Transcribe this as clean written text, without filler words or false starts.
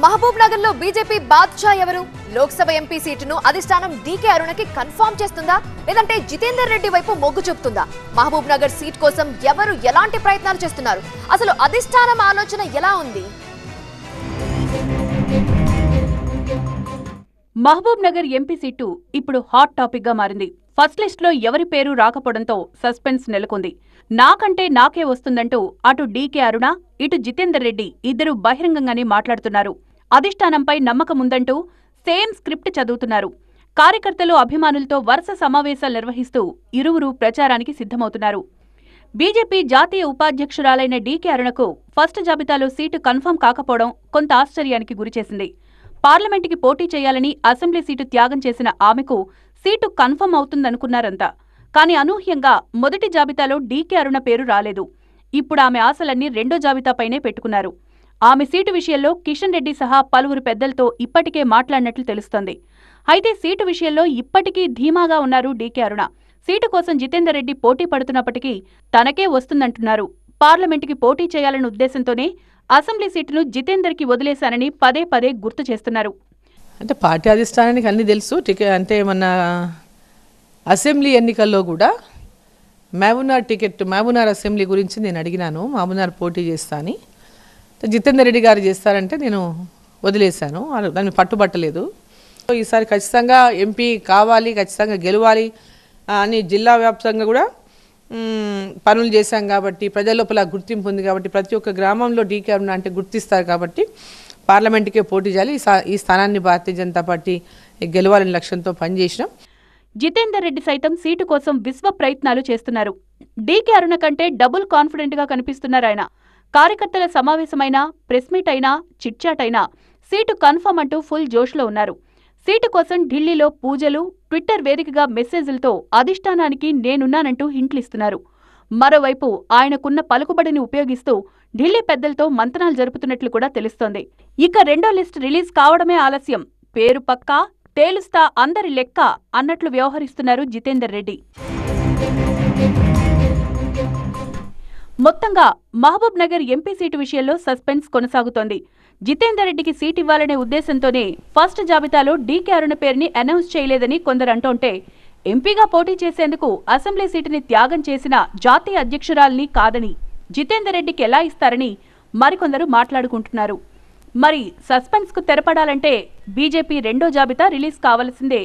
మహబూబ్ నగర్ లో బీజేపీ బాద్షా ఎవరు? లోక్సభ ఎంపీ సీటును అధిష్టానం డీకే అరుణకి కన్ఫర్మ్ చేస్తుందా లేదంటే జితేందర్ రెడ్డి వైపు మొగ్గు చూపుతుందా? మహబూబ్ నగర్ సీట్ కోసం ఎవరు ఎలాంటి ప్రయత్నాలు చేస్తున్నారు? అసలు అధిష్టానం ఆలోచన ఎలా ఉంది? మహబూబ్ నగర్ ఎంపీ సీటు ఇప్పుడు హాట్ టాపిక్ గా మారింది. ఫస్ట్ లిస్ట్ లో ఎవరి పేరు రాకపోవడంతో సస్పెన్స్ నెలకొంది. నాకంటే నాకే వస్తుందంటూ అటు డీకే అరుణ, ఇటు జితేందర్ రెడ్డి ఇద్దరు బహిరంగంగానే మాట్లాడుతున్నారు. అధిష్టానంపై నమ్మకముందంటూ సేమ్ స్క్రిప్ట్ చదువుతున్నారు. కార్యకర్తలు, అభిమానులతో వరుస సమావేశాలు నిర్వహిస్తూ ఇరువురు ప్రచారానికి సిద్ధమవుతున్నారు. బీజేపీ జాతీయ ఉపాధ్యక్షురాలైన డీకే అరుణకు ఫస్ట్ జాబితాలో సీటు కన్ఫర్మ్ కాకపోవడం కొంత ఆశ్చర్యానికి గురిచేసింది. పార్లమెంటుకి పోటీ చేయాలని అసెంబ్లీ సీటు త్యాగం చేసిన ఆమెకు సీటు కన్ఫర్మ్ అవుతుందనుకున్నారంతా. కానీ అనూహ్యంగా మొదటి జాబితాలో డీకే అరుణ పేరు రాలేదు. ఇప్పుడు ఆమె ఆశలన్నీ రెండో జాబితాపైనే పెట్టుకున్నారు. ఆమె సీటు విషయంలో కిషన్ రెడ్డి సహా పలువురు పెద్దలతో ఇప్పటికే మాట్లాడినట్లు తెలుస్తోంది. అయితే సీటు విషయంలో ఇప్పటికీ ధీమాగా ఉన్నారు డీకే అరుణ. సీటు కోసం జితేందర్ రెడ్డి పోటీ పడుతున్నప్పటికీ తనకే వస్తుందంటున్నారు. పార్లమెంటుకి పోటీ చేయాలన్న ఉద్దేశంతోనే అసెంబ్లీ సీటును జితేందర్కి వదిలేశానని పదే పదే గుర్తు చేస్తున్నారు. అంటే పార్టీ అధిష్టానానికి అన్నీ తెలుసు. అంటే మన అసెంబ్లీ ఎన్నికల్లో కూడా మహబూబ్నగర్ అసెంబ్లీ గురించి నేను అడిగినాను, మహబూబ్నగర్ పోటీ చేస్తా అని. జితేందర్ రెడ్డి గారు చేస్తారంటే నేను వదిలేశాను, దాన్ని పట్టుబట్టలేదు. ఈసారి ఖచ్చితంగా ఎంపీ కావాలి, ఖచ్చితంగా గెలవాలి అని జిల్లా వ్యాప్తంగా కూడా పనులు చేశాం కాబట్టి, ప్రజల లోపల గుర్తింపు ఉంది కాబట్టి, ప్రతి ఒక్క గ్రామంలో డీకే అరుణ అంటే గుర్తిస్తారు కాబట్టి పార్లమెంటుకే పోటీ చేయాలి, ఈ స్థానాన్ని భారతీయ జనతా పార్టీ గెలవాలని లక్ష్యంతో పనిచేసినాం. జితేందర్ రెడ్డి సైతం సీటు కోసం విశ్వ ప్రయత్నాలు చేస్తున్నారు. డీకే అరుణ కంటే డబుల్ కాన్ఫిడెంట్ గా కనిపిస్తున్నారు ఆయన. కార్యకర్తల సమావేశమైనా, ప్రెస్ మీట్ అయినా, చిట్చాట్ అయినా సీటు కన్ఫర్మ్ అంటూ ఫుల్ జోష్లో ఉన్నారు. సీటు కోసం ఢిల్లీలో పూజలు, ట్విట్టర్ వేదికగా మెసేజ్లతో అధిష్టానానికి నేనున్నానంటూ హింట్లిస్తున్నారు. మరోవైపు ఆయనకున్న పలుకుబడిని ఉపయోగిస్తూ ఢిల్లీ పెద్దలతో మంతనాలు జరుపుతున్నట్లు కూడా తెలుస్తోంది. ఇక రెండో లిస్ట్ రిలీజ్ కావడమే ఆలస్యం, పేరు పక్కా, తేలుస్తా అందరి లెక్క అన్నట్లు వ్యవహరిస్తున్నారు జితేందర్ రెడ్డి. మొత్తంగా మహబూబ్ నగర్ ఎంపీ సీటు విషయంలో సస్పెన్స్ కొనసాగుతోంది. జితేందర్ రెడ్డికి సీటు ఇవ్వాలనే ఉద్దేశంతోనే ఫస్ట్ జాబితాలో డీకే అరుణ పేరుని అనౌన్స్ చేయలేదని కొందరు అంటోంటే, ఎంపీగా పోటీ చేసేందుకు అసెంబ్లీ సీటుని త్యాగం చేసిన జాతీయ అధ్యక్షురాల్ని కాదని జితేందర్ రెడ్డికి ఎలా ఇస్తారని మరికొందరు మాట్లాడుకుంటున్నారు. మరి సస్పెన్స్ కు తెరపడాలంటే బీజేపీ రెండో జాబితా రిలీజ్ కావాల్సిందే.